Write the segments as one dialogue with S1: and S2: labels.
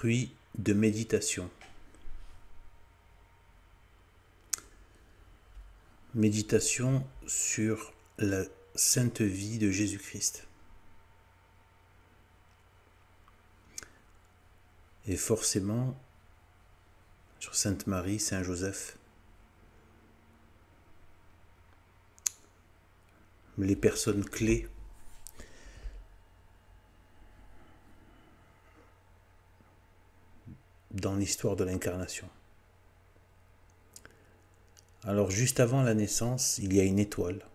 S1: fruit de méditation. Méditation sur la sainte vie de Jésus-Christ. Et forcément sur Sainte Marie, Saint Joseph. Les personnes clés dans l'histoire de l'incarnation. Alors juste avant la naissance, il y a une étoile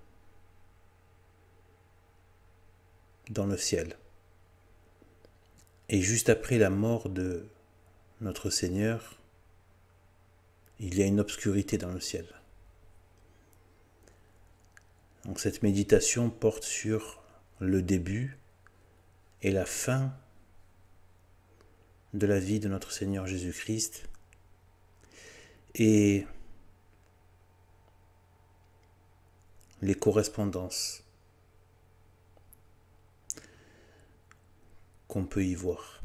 S1: dans le ciel. Et juste après la mort de notre Seigneur, il y a une obscurité dans le ciel. Donc cette méditation porte sur le début et la fin de la vie de notre Seigneur Jésus-Christ et les correspondances qu'on peut y voir.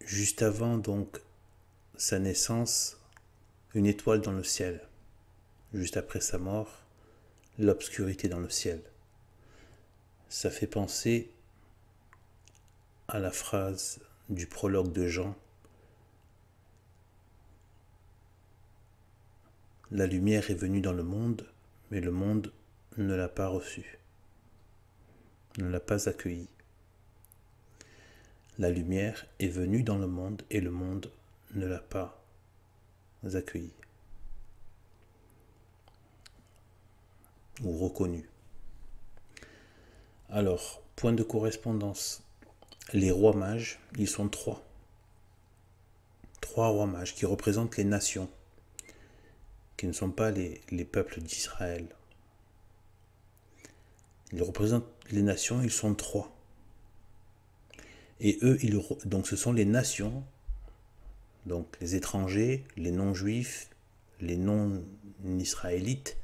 S1: Juste avant donc sa naissance, une étoile dans le ciel. Juste après sa mort, l'obscurité dans le ciel. Ça fait penser à la phrase du prologue de Jean. La lumière est venue dans le monde, mais le monde ne l'a pas reçue, ne l'a pas accueillie. La lumière est venue dans le monde et le monde ne l'a pas accueillie ou reconnue. Alors, point de correspondance. Les rois mages, ils sont trois. Trois rois mages qui représentent les nations, qui ne sont pas les peuples d'Israël. Ils représentent les nations, ils sont trois. Et eux, donc ce sont les nations, donc les étrangers, les non-juifs, les non-israélites,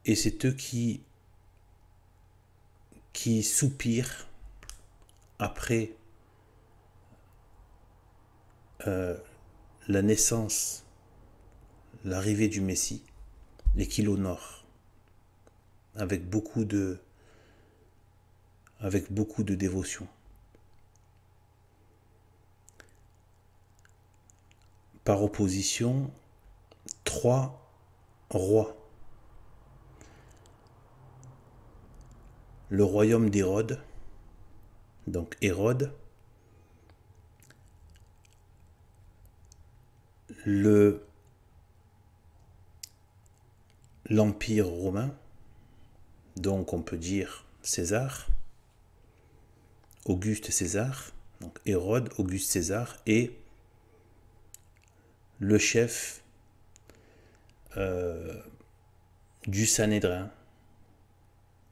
S1: et c'est eux qui soupirent après la naissance, l'arrivée du Messie, et qui l'honorent avec beaucoup de dévotion. Par opposition, trois rois. Le royaume d'Hérode, donc Hérode, l'Empire romain, donc on peut dire César, Auguste César, donc Hérode, Auguste César, et le chef du Sanhédrin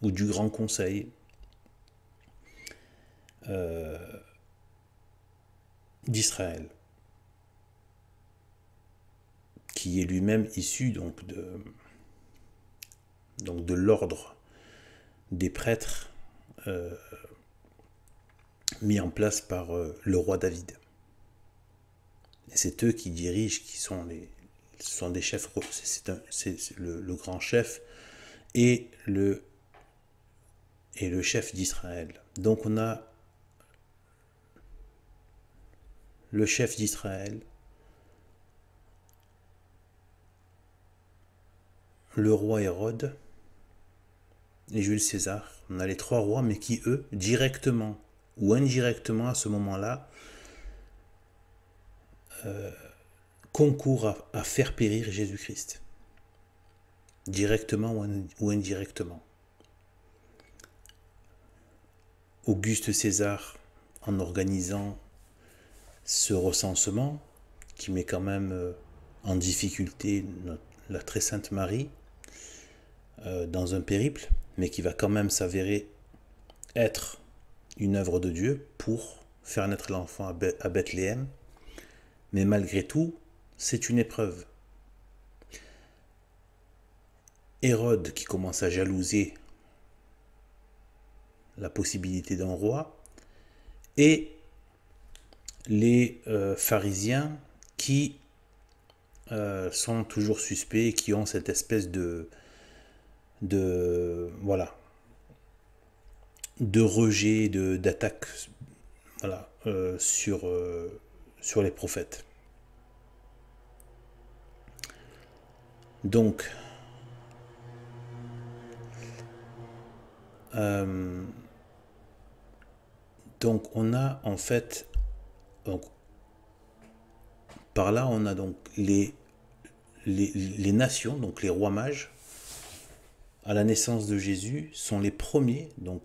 S1: ou du Grand Conseil d'Israël, qui est lui-même issu donc de l'ordre des prêtres mis en place par le roi David. Et c'est eux qui dirigent, ce sont des chefs, c'est le grand chef et le chef d'Israël. Donc on a le chef d'Israël, le roi Hérode et Jules César. On a les trois rois, mais qui, eux, directement ou indirectement à ce moment-là, concourent à faire périr Jésus-Christ. Directement ou indirectement. Auguste César, en organisant ce recensement, qui met quand même en difficulté la très sainte Marie, dans un périple, mais qui va quand même s'avérer être une œuvre de Dieu pour faire naître l'enfant à Bethléem. Mais malgré tout, c'est une épreuve. Hérode, qui commence à jalouser la possibilité d'un roi, et les pharisiens qui sont toujours suspects et qui ont cette espèce de voilà, de rejet, d'attaque, voilà, sur les prophètes. Donc, on a en fait, donc, par là on a donc les nations, donc les rois mages, à la naissance de Jésus, sont les premiers, donc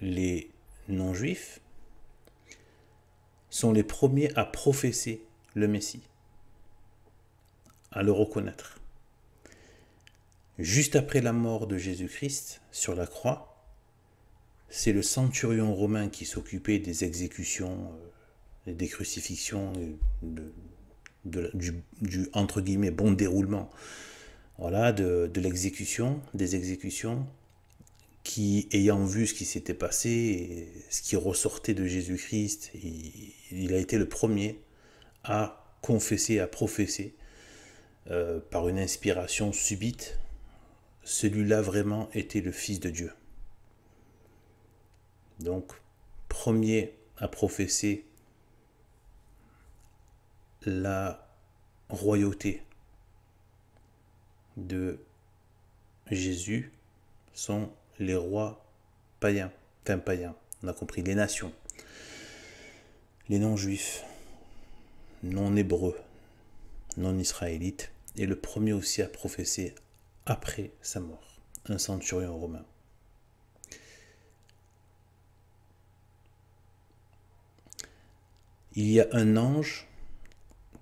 S1: les non-juifs, sont les premiers à professer le Messie, à le reconnaître. Juste après la mort de Jésus-Christ sur la croix, c'est le centurion romain qui s'occupait des exécutions, des crucifixions, du entre guillemets bon déroulement, voilà, de l'exécution, des exécutions, qui, ayant vu ce qui s'était passé, et ce qui ressortait de Jésus-Christ, il a été le premier à confesser, à professer, par une inspiration subite, celui-là vraiment était le Fils de Dieu. Donc, premier à professer la royauté de Jésus sont les rois païens, enfin païens, on a compris, les nations, les non-juifs, non-hébreux, non-israélites, et le premier aussi à professer après sa mort, un centurion romain. Il y a un ange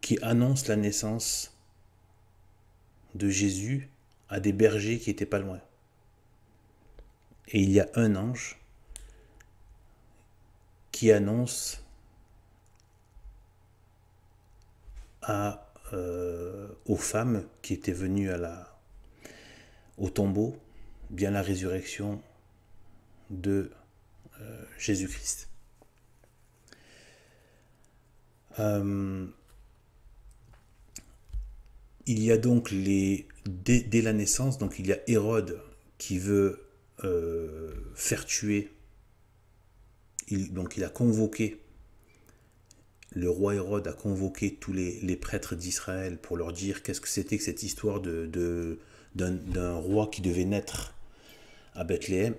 S1: qui annonce la naissance de Jésus à des bergers qui n'étaient pas loin. Et il y a un ange qui annonce aux femmes qui étaient venues au tombeau, bien la résurrection de Jésus-Christ. Il y a donc dès la naissance, donc il y a Hérode qui veut faire tuer. Donc il a convoqué, le roi Hérode a convoqué tous les prêtres d'Israël pour leur dire qu'est-ce que c'était que cette histoire d'un roi qui devait naître à Bethléem,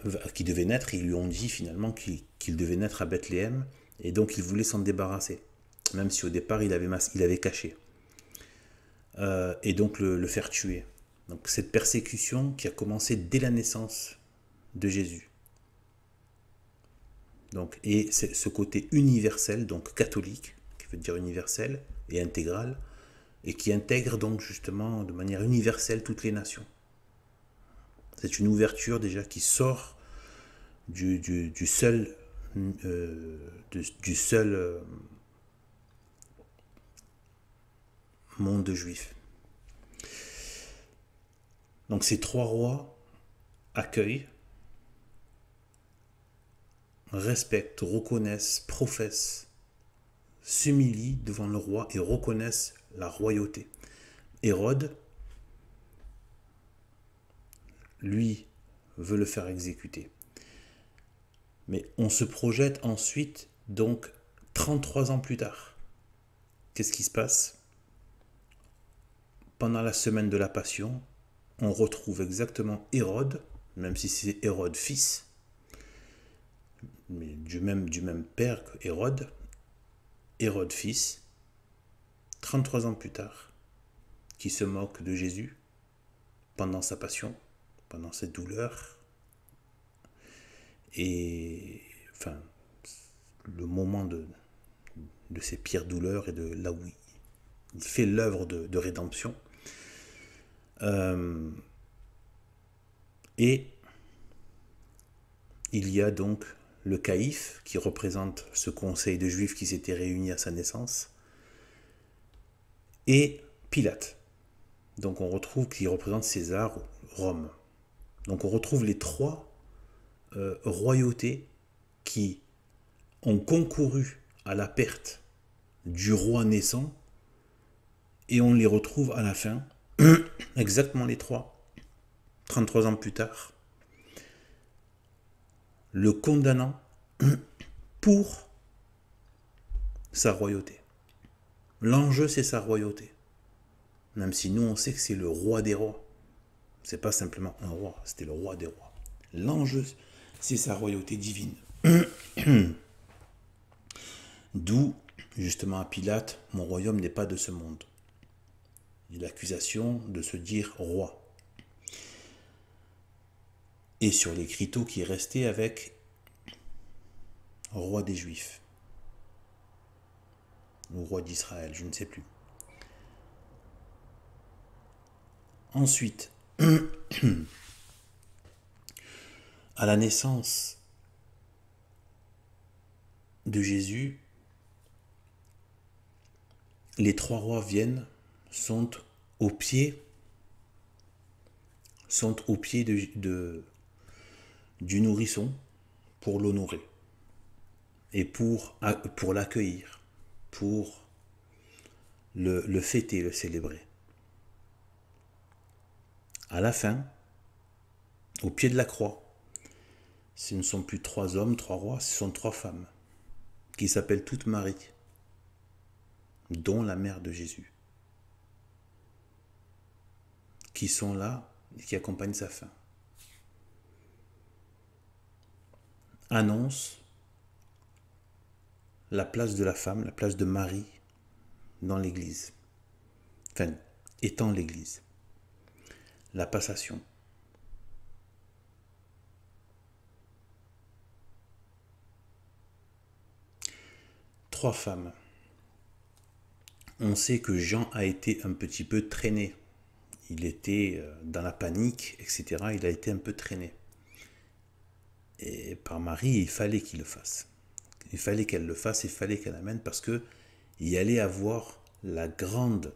S1: ils lui ont dit finalement qu'il devait naître à Bethléem, et donc il voulait s'en débarrasser, même si au départ il avait caché. Et donc le faire tuer. Donc cette persécution qui a commencé dès la naissance de Jésus. Donc, et c'est ce côté universel, donc catholique, qui veut dire universel et intégral, et qui intègre donc justement de manière universelle toutes les nations. C'est une ouverture déjà qui sort du seul monde juif. Donc ces trois rois accueillent, respectent, reconnaissent, professent, s'humilient devant le roi et reconnaissent la royauté. Hérode, lui, veut le faire exécuter. Mais on se projette ensuite, donc, 33 ans plus tard. Qu'est-ce qui se passe? Pendant la semaine de la Passion, on retrouve exactement Hérode, même si c'est Hérode fils, mais du même père que Hérode, Hérode fils, 33 ans plus tard, qui se moque de Jésus pendant sa passion, pendant cette douleur, et enfin, le moment de ses pires douleurs et de là où il fait l'œuvre de rédemption. Et il y a donc le caïphe qui représente ce conseil de juifs qui s'était réuni à sa naissance, et Pilate, donc on retrouve qui représente César, Rome. Donc on retrouve les trois royautés qui ont concouru à la perte du roi naissant, et on les retrouve à la fin, exactement les trois, 33 ans plus tard, le condamnant pour sa royauté. L'enjeu, c'est sa royauté. Même si nous, on sait que c'est le roi des rois. C'est pas simplement un roi, c'était le roi des rois. L'enjeu, c'est sa royauté divine. D'où, justement, à Pilate, mon royaume n'est pas de ce monde. Il a l'accusation de se dire roi. Et sur l'écriteau qui est resté avec roi des Juifs. Ou roi d'Israël, je ne sais plus. Ensuite, à la naissance de Jésus, les trois rois viennent, sont au pied du nourrisson pour l'honorer et pour l'accueillir, pour le fêter, le célébrer. À la fin, au pied de la croix, ce ne sont plus trois hommes, trois rois, ce sont trois femmes qui s'appellent toutes Marie, dont la mère de Jésus, qui sont là et qui accompagnent sa fin. Annonce la place de la femme, la place de Marie dans l'Église, enfin, étant l'Église. La passation. Trois femmes. On sait que Jean a été un petit peu traîné. Il était dans la panique, etc. Il a été un peu traîné. Et par Marie, il fallait qu'il le fasse. Il fallait qu'elle le fasse, il fallait qu'elle l'amène parce que il y allait avoir la grande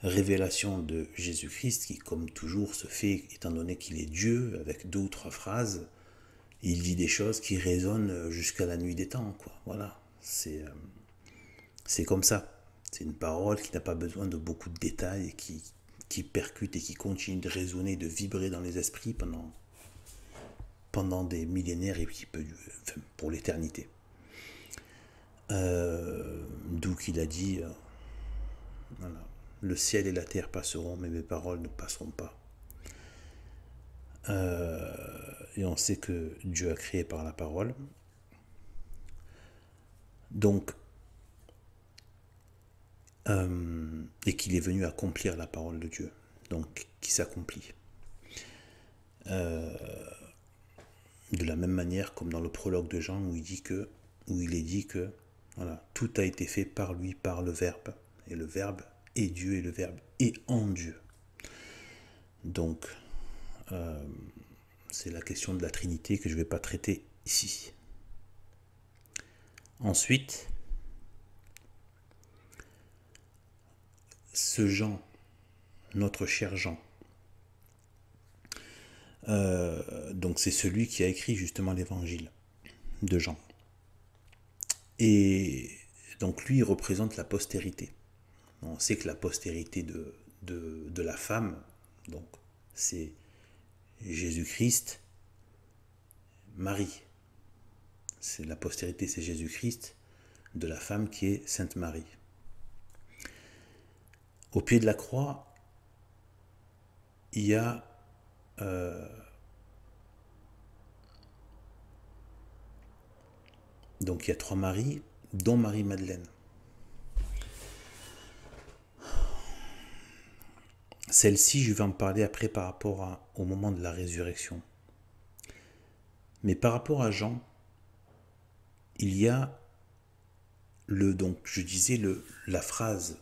S1: révélation de Jésus-Christ qui, comme toujours, se fait, étant donné qu'il est Dieu, avec 2 ou 3 phrases, il dit des choses qui résonnent jusqu'à la nuit des temps, quoi. Voilà, c'est comme ça. C'est une parole qui n'a pas besoin de beaucoup de détails et qui percute et qui continue de résonner, de vibrer dans les esprits pendant des millénaires et qui peut, enfin, pour l'éternité. D'où qu'il a dit, voilà, le ciel et la terre passeront, mais mes paroles ne passeront pas. Et on sait que Dieu a créé par la parole. Donc, et qu'il est venu accomplir la parole de Dieu, donc qui s'accomplit. De la même manière comme dans le prologue de Jean où il est dit que voilà, tout a été fait par lui, par le Verbe, et le Verbe est Dieu et le Verbe est en Dieu. Donc, c'est la question de la Trinité que je ne vais pas traiter ici. Ensuite, ce Jean, notre cher Jean, donc c'est celui qui a écrit justement l'évangile de Jean. Et donc lui, il représente la postérité. On sait que la postérité de la femme, donc c'est Jésus-Christ, Marie. C'est la postérité, c'est Jésus-Christ, de la femme qui est Sainte Marie. Au pied de la croix, il y a donc il y a 3 Maries, dont Marie-Madeleine. Celle-ci, je vais en parler après par rapport au moment de la résurrection. Mais par rapport à Jean, il y a donc je disais la phrase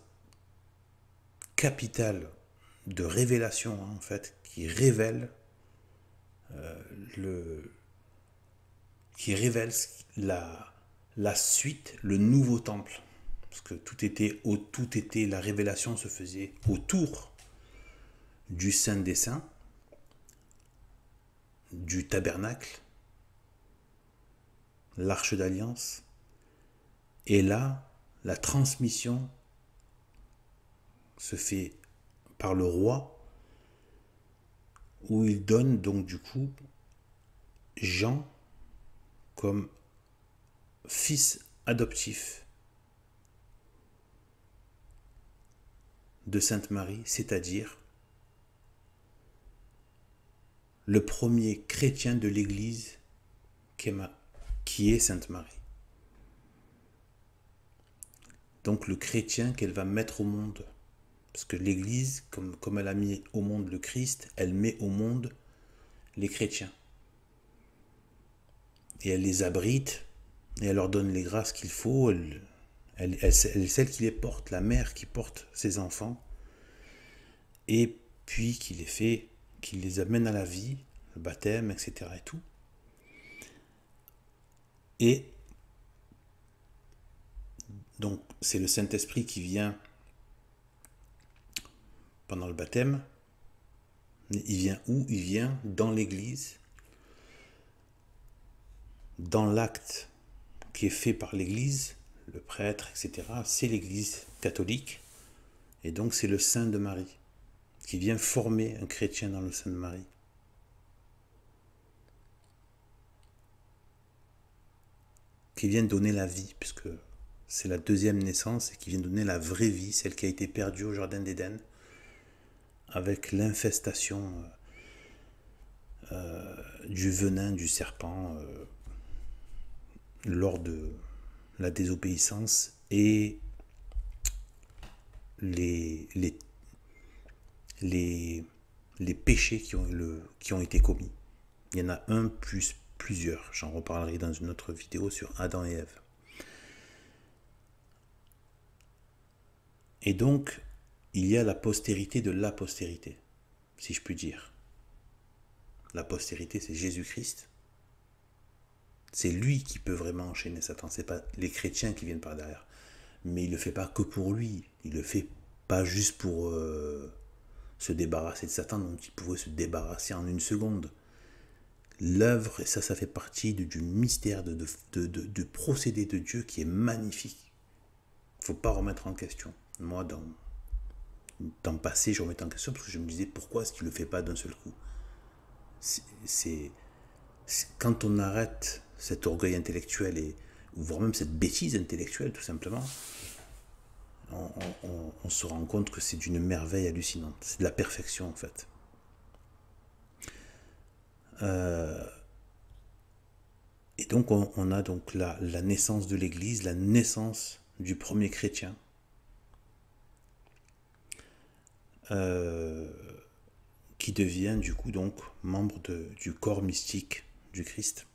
S1: capitale de révélation, hein, en fait, qui révèle la suite, le nouveau temple. Parce que tout était, la révélation se faisait autour du Saint des Saints, du tabernacle, l'Arche d'Alliance. Et là, la transmission se fait par le roi, où il donne donc du coup Jean comme fils adoptif de Sainte Marie, c'est-à-dire le premier chrétien de l'Église qui est Sainte Marie. Donc le chrétien qu'elle va mettre au monde. Parce que l'Église, comme elle a mis au monde le Christ, elle met au monde les chrétiens. Et elle les abrite, et elle leur donne les grâces qu'il faut. Elle est celle qui les porte, la mère qui porte ses enfants, et puis qui les amène à la vie, le baptême, etc. et tout. Et donc c'est le Saint-Esprit qui vient pendant le baptême. Il vient où? Il vient dans l'Église, dans l'acte qui est fait par l'Église, le prêtre, etc. C'est l'Église catholique, et donc c'est le Saint de Marie qui vient former un chrétien dans le Saint de Marie. Qui vient donner la vie, puisque c'est la deuxième naissance, et qui vient donner la vraie vie, celle qui a été perdue au Jardin d'Éden, avec l'infestation du venin du serpent lors de la désobéissance et les péchés qui ont été commis. Il y en a un plus plusieurs. J'en reparlerai dans une autre vidéo sur Adam et Ève. Et donc, il y a la postérité de la postérité, si je puis dire. La postérité, c'est Jésus-Christ. C'est lui qui peut vraiment enchaîner Satan. C'est pas les chrétiens qui viennent par derrière. Mais il ne le fait pas que pour lui. Il le fait pas juste pour se débarrasser de Satan, dont il pouvait se débarrasser en une seconde. L'œuvre, et ça fait partie du mystère, de procédé de Dieu qui est magnifique. Il ne faut pas remettre en question. Moi, dans le passé, je remettais en question parce que je me disais pourquoi est-ce qu'il ne le fait pas d'un seul coup. C'est quand on arrête cet orgueil intellectuel, ou voire même cette bêtise intellectuelle tout simplement, on se rend compte que c'est d'une merveille hallucinante. C'est de la perfection en fait. Et donc on a donc la naissance de l'Église, la naissance du premier chrétien, qui devient du coup donc membre du corps mystique du Christ,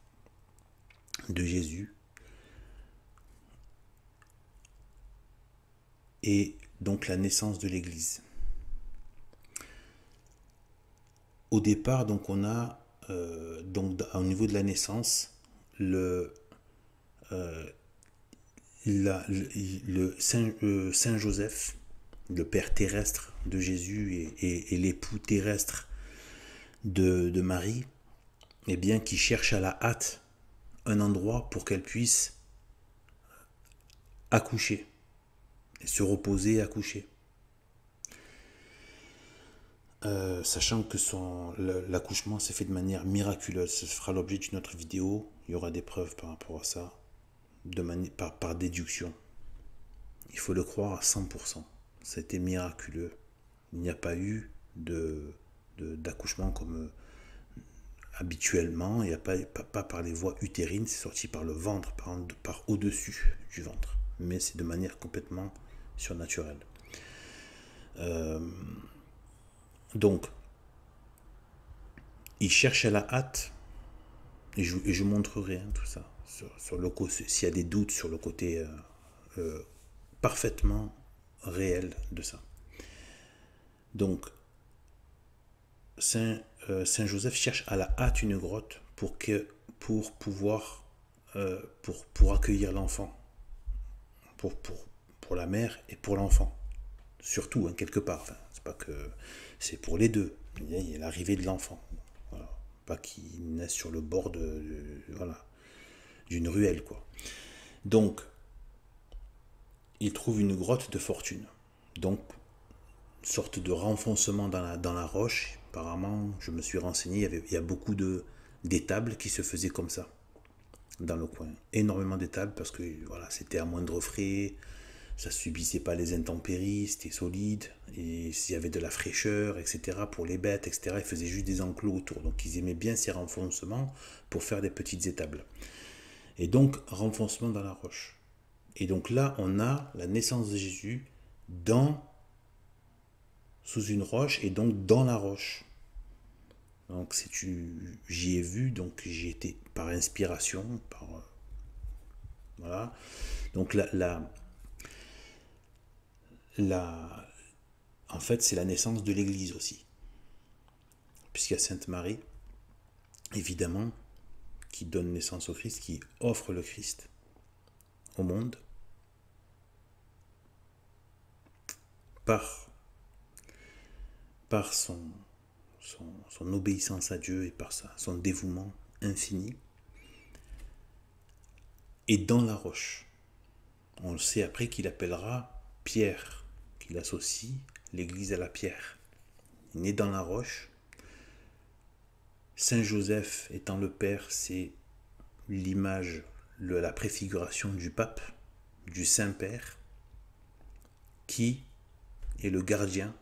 S1: de Jésus. Et donc la naissance de l'Église. Au départ, donc on a donc au niveau de la naissance le Saint Joseph, le père terrestre de Jésus et l'époux terrestre de Marie, eh bien, qui cherche à la hâte un endroit pour qu'elle puisse accoucher, et se reposer et accoucher. Sachant que l'accouchement s'est fait de manière miraculeuse. Ce sera l'objet d'une autre vidéo. Il y aura des preuves par rapport à ça, par déduction. Il faut le croire à 100%. C'était miraculeux. Il n'y a pas eu d'accouchement comme habituellement. Il n'y a pas par les voies utérines, c'est sorti par le ventre, par au-dessus du ventre. Mais c'est de manière complètement surnaturelle. Donc, il cherche à la hâte, et je montrerai tout ça, s'il y a des doutes sur le côté parfaitement réel de ça. Donc, Saint Joseph cherche à la hâte une grotte pour pouvoir pour accueillir l'enfant, pour la mère et pour l'enfant, surtout quelque part. Enfin, c'est pas que c'est pour les deux. Il y a l'arrivée de l'enfant, voilà. Pas qu'il naisse sur le bord voilà. d'une ruelle, quoi. Donc, il trouve une grotte de fortune. Donc, sorte de renfoncement dans la roche. Apparemment, je me suis renseigné, il y a beaucoup d'étables qui se faisaient comme ça, dans le coin. Énormément d'étables, parce que voilà, c'était à moindre frais, ça subissait pas les intempéries, c'était solide, et s'il y avait de la fraîcheur, etc., pour les bêtes, etc., ils faisaient juste des enclos autour. Donc ils aimaient bien ces renfoncements pour faire des petites étables. Et donc, renfoncement dans la roche. Et donc là, on a la naissance de Jésus sous une roche, et donc dans la roche. Donc j'y ai vu, donc j'y étais par inspiration, voilà. Donc en fait, c'est la naissance de l'Église aussi, puisqu'il y a Sainte Marie, évidemment, qui donne naissance au Christ, qui offre le Christ au monde par son obéissance à Dieu et par son dévouement infini. Et dans la roche, on le sait après qu'il appellera Pierre, qu'il associe l'Église à la pierre. Né dans la roche. Saint Joseph étant le Père, c'est l'image, la préfiguration du pape, du Saint-Père, qui est le gardien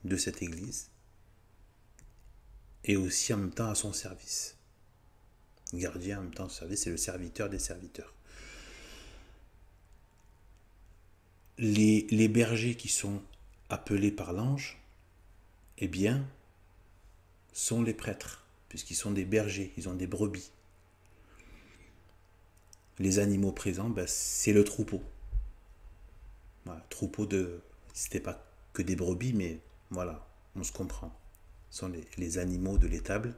S1: de cette Église et aussi en même temps à son service. Gardien en même temps à son service, c'est le serviteur des serviteurs. Les bergers qui sont appelés par l'ange, eh bien, sont les prêtres, puisqu'ils sont des bergers, ils ont des brebis. Les animaux présents, ben, c'est le troupeau. Voilà, troupeau c'était pas que des brebis, mais voilà, on se comprend. Ce sont les animaux de l'étable,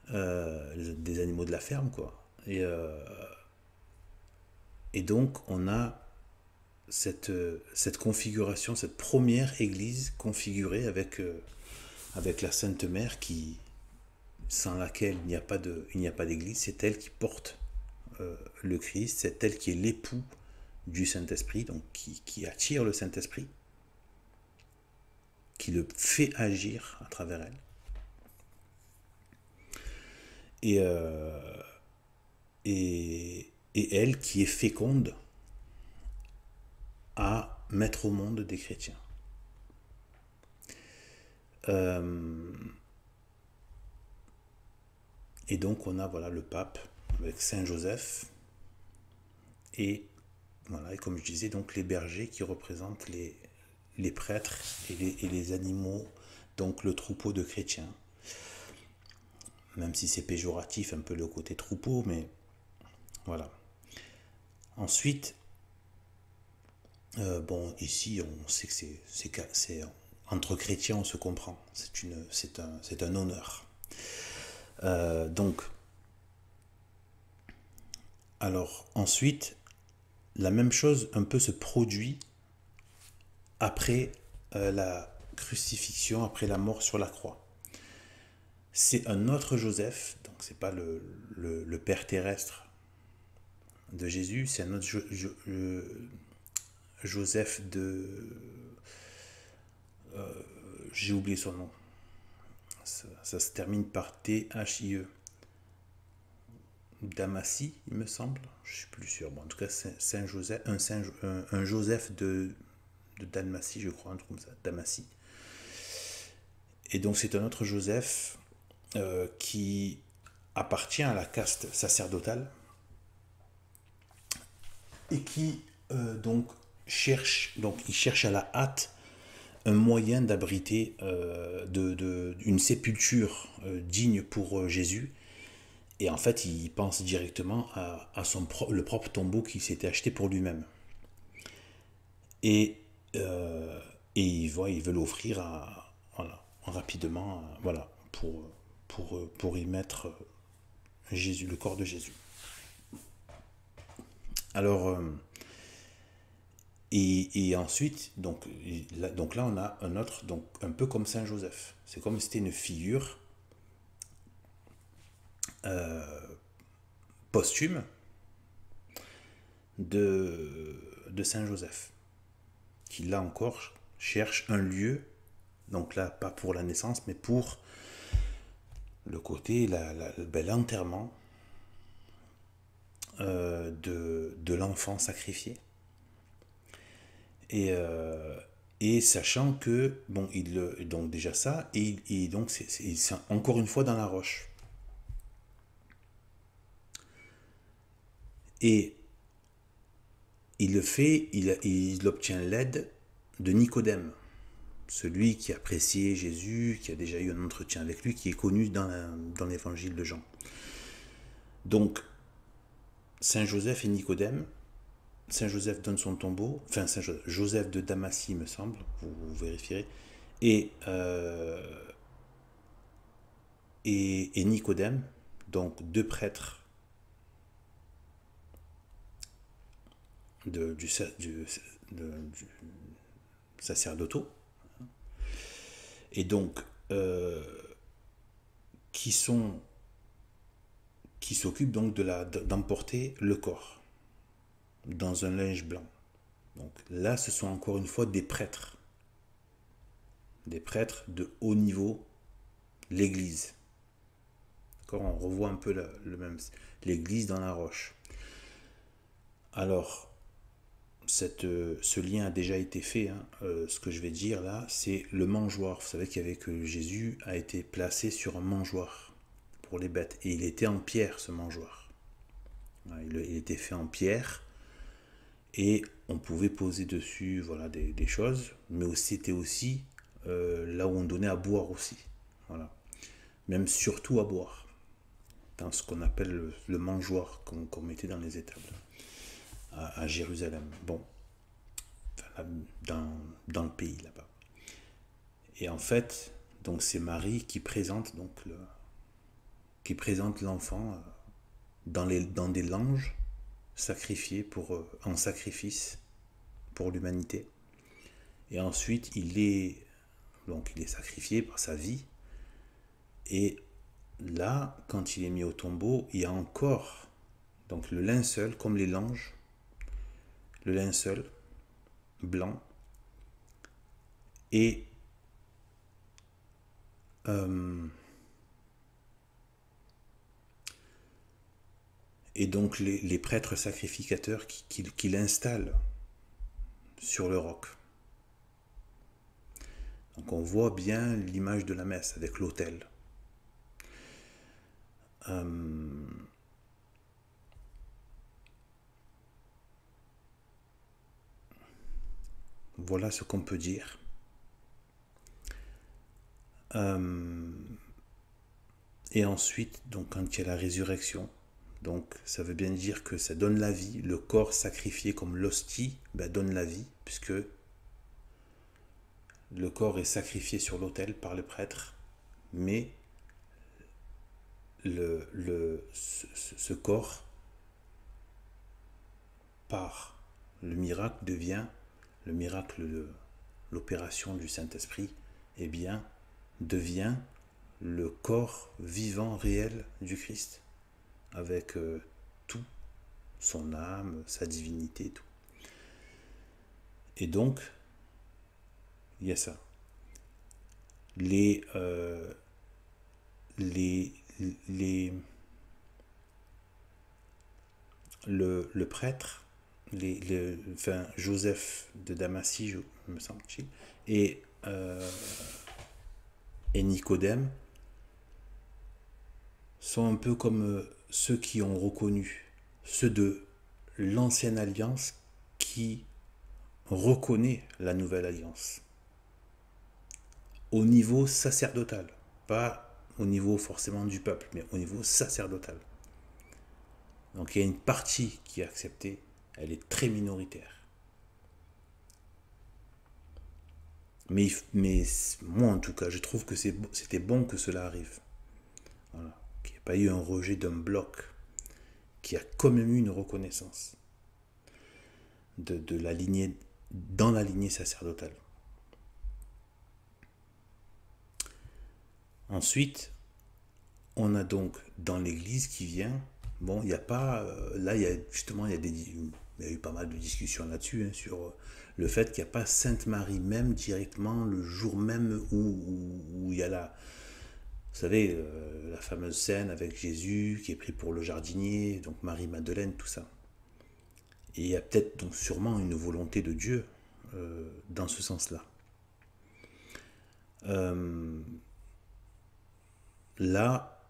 S1: des animaux de la ferme, quoi. Et donc, on a cette configuration, cette première église configurée avec la Sainte Mère, sans laquelle il n'y a pas d'église. C'est elle qui porte le Christ, c'est elle qui est l'époux du Saint-Esprit, donc qui attire le Saint-Esprit, qui le fait agir à travers elle. Et elle qui est féconde à mettre au monde des chrétiens. Et donc on a voilà le pape avec Saint Joseph et voilà, et comme je disais, donc les bergers qui représentent les prêtres et les animaux, donc le troupeau de chrétiens. Même si c'est péjoratif un peu le côté troupeau, mais voilà. Ensuite, bon, ici on sait que c'est entre chrétiens on se comprend, c'est un honneur. Donc, alors ensuite, la même chose un peu se produit après la crucifixion, après la mort sur la croix. C'est un autre Joseph, donc c'est pas le père terrestre de Jésus, c'est un autre Joseph j'ai oublié son nom. Ça se termine par T-H-I-E. Damascie, il me semble. Je suis plus sûr. Bon, en tout cas, Saint Joseph, un Joseph de Dalmatie, je crois, un truc comme ça, Damascie. Et donc c'est un autre Joseph qui appartient à la caste sacerdotale et qui il cherche à la hâte un moyen d'abriter une sépulture digne pour Jésus. Et en fait, il pense directement à le propre tombeau qu'il s'était acheté pour lui-même. Et il veut l'offrir rapidement, voilà, pour y mettre Jésus, le corps de Jésus. Alors, et ensuite, donc là, on a un autre, donc un peu comme Saint Joseph. C'est comme si c'était une figure posthume de Saint Joseph, qui là encore cherche un lieu, donc là pas pour la naissance, mais pour le côté, l'enterrement de l'enfant sacrifié. Et sachant que, bon, donc déjà ça, et donc c'est encore une fois dans la roche. Et il le fait, il obtient l'aide de Nicodème, celui qui appréciait Jésus, qui a déjà eu un entretien avec lui, qui est connu dans l'évangile de Jean. Donc, Saint Joseph et Nicodème, Saint Joseph donne son tombeau, enfin Joseph de Damasie, me semble, vous vérifierez, et Nicodème, donc deux prêtres du sacerdotaux, et donc qui s'occupent donc d'emporter le corps dans un linge blanc. Donc là, ce sont encore une fois des prêtres de haut niveau, l'Église. D'accord, on revoit un peu le même, l'Église dans la roche. Alors, ce lien a déjà été fait. Ce que je vais dire là, c'est le mangeoire. Vous savez que Jésus a été placé sur un mangeoire pour les bêtes. Et il était en pierre, ce mangeoire. Il était fait en pierre. Et on pouvait poser dessus des choses. Mais c'était aussi là où on donnait à boire aussi. Voilà. Même surtout à boire. Dans ce qu'on appelle le mangeoire qu'on mettait dans les étables. À Jérusalem. Bon. Dans le pays là-bas. Et en fait, donc c'est Marie qui présente l'enfant dans des langes sacrifiés en sacrifice pour l'humanité. Et ensuite, il est sacrifié par sa vie. Et là, quand il est mis au tombeau, il y a encore donc le linceul, comme les langes, le linceul blanc, et donc les prêtres sacrificateurs qui l'installent sur le roc. Donc on voit bien l'image de la messe avec l'autel. Voilà ce qu'on peut dire. Et ensuite, donc, quand il y a la résurrection, donc ça veut bien dire que ça donne la vie. Le corps sacrifié comme l'hostie donne la vie, puisque le corps est sacrifié sur l'autel par le prêtre, mais ce corps, par le miracle, devient le miracle de l'opération du Saint-Esprit, devient le corps vivant réel du Christ, avec tout, son âme, sa divinité, tout. Et donc, il y a ça. Le prêtre, Joseph de Damasie, me semble-t-il, et Nicodème sont un peu comme ceux qui ont reconnu, ceux de l'ancienne alliance qui reconnaît la nouvelle alliance au niveau sacerdotal, pas au niveau forcément du peuple, mais au niveau sacerdotal. Donc il y a une partie qui est acceptée, elle est très minoritaire. Mais moi en tout cas, je trouve que c'était bon que cela arrive. Voilà. Qu'il n'y ait pas eu un rejet d'un bloc, qui a quand même eu une reconnaissance de la lignée, dans la lignée sacerdotale. Ensuite, on a donc dans l'Église qui vient Bon, il n'y a pas. Là, il y a justement, il y a eu pas mal de discussions là-dessus, hein, sur le fait qu'il n'y a pas Sainte Marie même directement le jour même où il y a la. Vous savez, la fameuse scène avec Jésus qui est pris pour le jardinier, donc Marie-Madeleine, tout ça. Et il y a peut-être donc sûrement une volonté de Dieu dans ce sens-là. Euh, Là,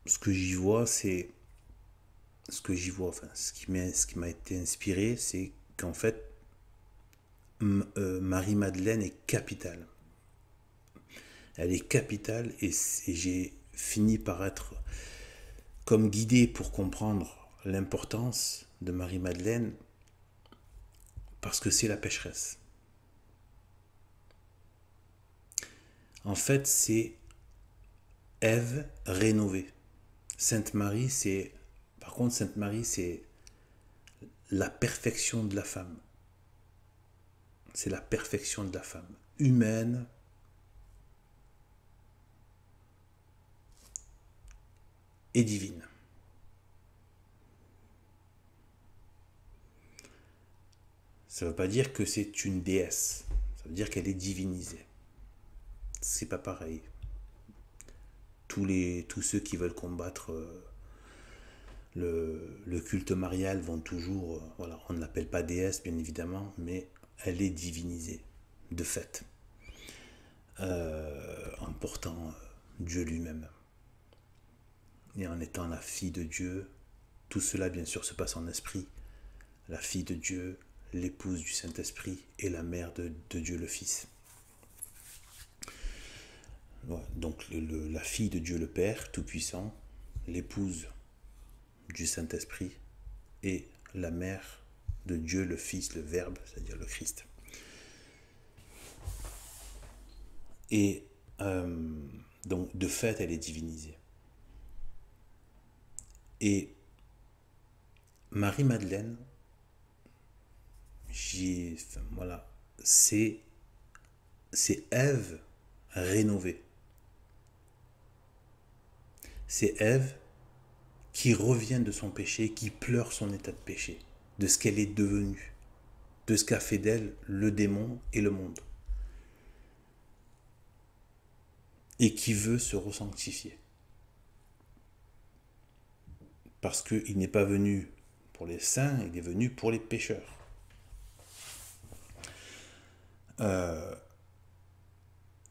S1: ce que j'y vois, c'est ce que j'y vois, enfin, ce qui m'a été inspiré, c'est qu'en fait, Marie-Madeleine est capitale. Elle est capitale et j'ai fini par être comme guidé pour comprendre l'importance de Marie-Madeleine parce que c'est la pécheresse. En fait, c'est Ève rénovée. Sainte Marie, c'est. Par contre, Sainte Marie, c'est la perfection de la femme. C'est la perfection de la femme. Humaine et divine. Ça ne veut pas dire que c'est une déesse. Ça veut dire qu'elle est divinisée. C'est pas pareil. Tous ceux qui veulent combattre le culte marial vont toujours. Voilà, on ne l'appelle pas déesse, bien évidemment, mais elle est divinisée, de fait, en portant Dieu lui-même. Et en étant la fille de Dieu, tout cela, bien sûr, se passe en esprit. La fille de Dieu, l'épouse du Saint-Esprit et la mère de Dieu le Fils. Donc la fille de Dieu le Père Tout-Puissant, l'épouse du Saint-Esprit et la mère de Dieu le Fils, le Verbe, c'est-à-dire le Christ. Et donc de fait, elle est divinisée. Et Marie-Madeleine, voilà, c'est Ève rénovée. C'est Ève qui revient de son péché, qui pleure son état de péché, de ce qu'elle est devenue, de ce qu'a fait d'elle le démon et le monde. Et qui veut se resanctifier. Parce qu'il n'est pas venu pour les saints, il est venu pour les pécheurs.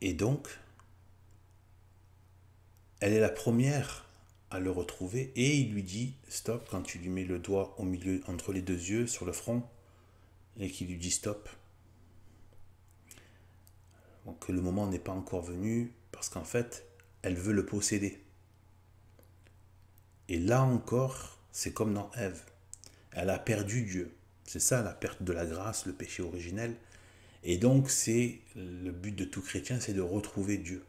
S1: Et donc, elle est la première à le retrouver et il lui dit stop quand tu lui mets le doigt au milieu entre les deux yeux sur le front et qu'il lui dit stop. Donc le moment n'est pas encore venu parce qu'en fait elle veut le posséder. Et là encore c'est comme dans Ève, elle a perdu Dieu. C'est ça la perte de la grâce, le péché originel. Et donc c'est le but de tout chrétien, c'est de retrouver Dieu.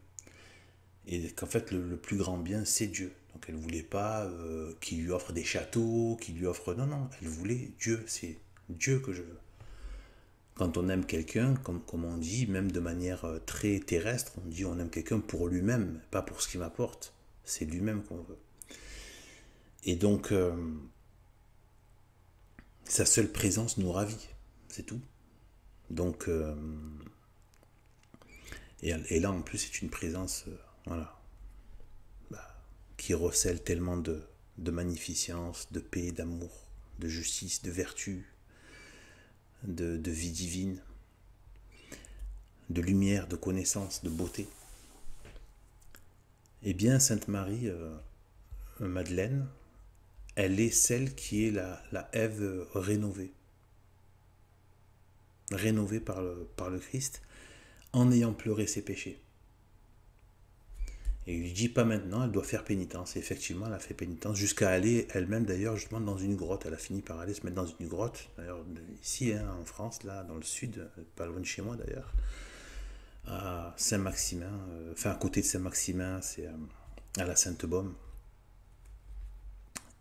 S1: Et qu'en fait le plus grand bien c'est Dieu. Donc elle ne voulait pas qu'il lui offre des châteaux, qu'il lui offre... Non, non, elle voulait Dieu, c'est Dieu que je veux. Quand on aime quelqu'un, comme on dit, même de manière très terrestre, on dit on aime quelqu'un pour lui-même, pas pour ce qu'il m'apporte. C'est lui-même qu'on veut. Et donc, sa seule présence nous ravit, c'est tout. Donc, et là en plus c'est une présence, voilà, qui recèle tellement de magnificence, de paix, d'amour, de justice, de vertu, de vie divine, de lumière, de connaissance, de beauté. Eh bien, Sainte Marie Madeleine, elle est celle qui est la Ève rénovée. Rénovée par le Christ, en ayant pleuré ses péchés. Et il lui dit pas maintenant, elle doit faire pénitence. Et effectivement, elle a fait pénitence jusqu'à aller elle-même d'ailleurs justement dans une grotte. Elle a fini par aller se mettre dans une grotte. D'ailleurs, ici, hein, en France, là, dans le sud, pas loin de chez moi d'ailleurs, à Saint-Maximin, enfin à côté de Saint-Maximin, c'est à la Sainte-Baume.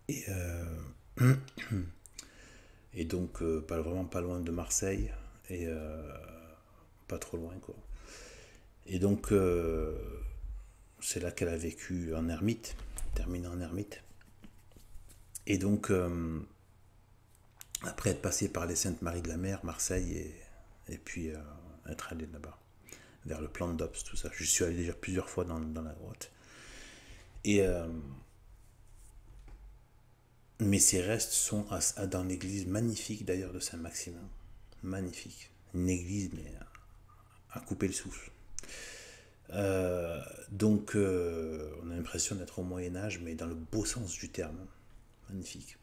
S1: Et, et donc, vraiment pas loin de Marseille. Et pas trop loin, quoi. Et donc, c'est là qu'elle a vécu en ermite, terminé en ermite. Et donc, après être passé par les Saintes-Maries de la Mer, Marseille, et puis être allé là-bas, vers le plan d'Ops, tout ça. Je suis allé déjà plusieurs fois dans la grotte. Et mais ces restes sont dans l'église magnifique d'ailleurs de Saint-Maximin. Magnifique. Une église, mais à couper le souffle. Donc, on a l'impression d'être au Moyen-Âge, mais dans le beau sens du terme. Magnifique.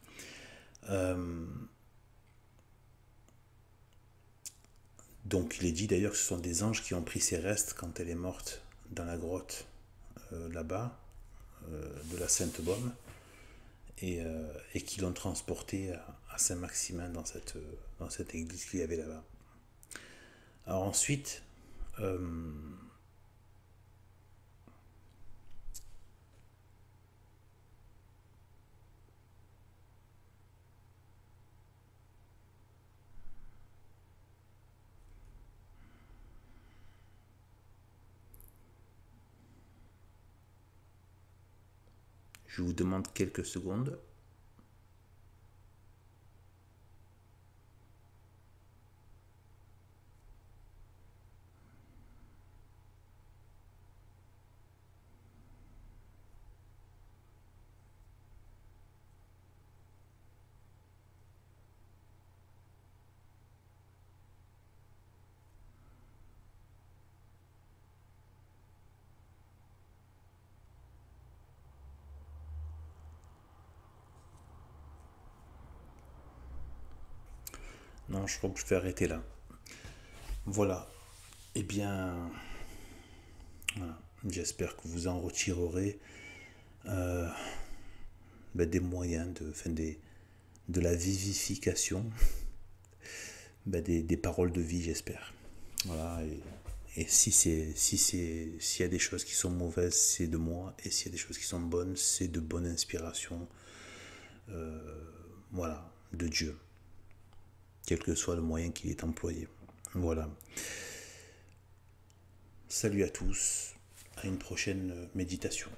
S1: Donc, il est dit d'ailleurs que ce sont des anges qui ont pris ses restes quand elle est morte dans la grotte là-bas, de la Sainte-Baume, et qui l'ont transporté à Saint-Maximin dans cette église qu'il y avait là-bas. Alors ensuite, je vous demande quelques secondes. Non, je crois que je vais arrêter là. Voilà. Eh bien, voilà. J'espère que vous en retirerez des moyens, de la vivification, des paroles de vie, j'espère. Voilà. Et s'il y a des choses qui sont mauvaises, c'est de moi. Et s'il y a des choses qui sont bonnes, c'est de bonne inspiration. Voilà, de Dieu. Quel que soit le moyen qu'il est employé. Voilà. Salut à tous. À une prochaine méditation.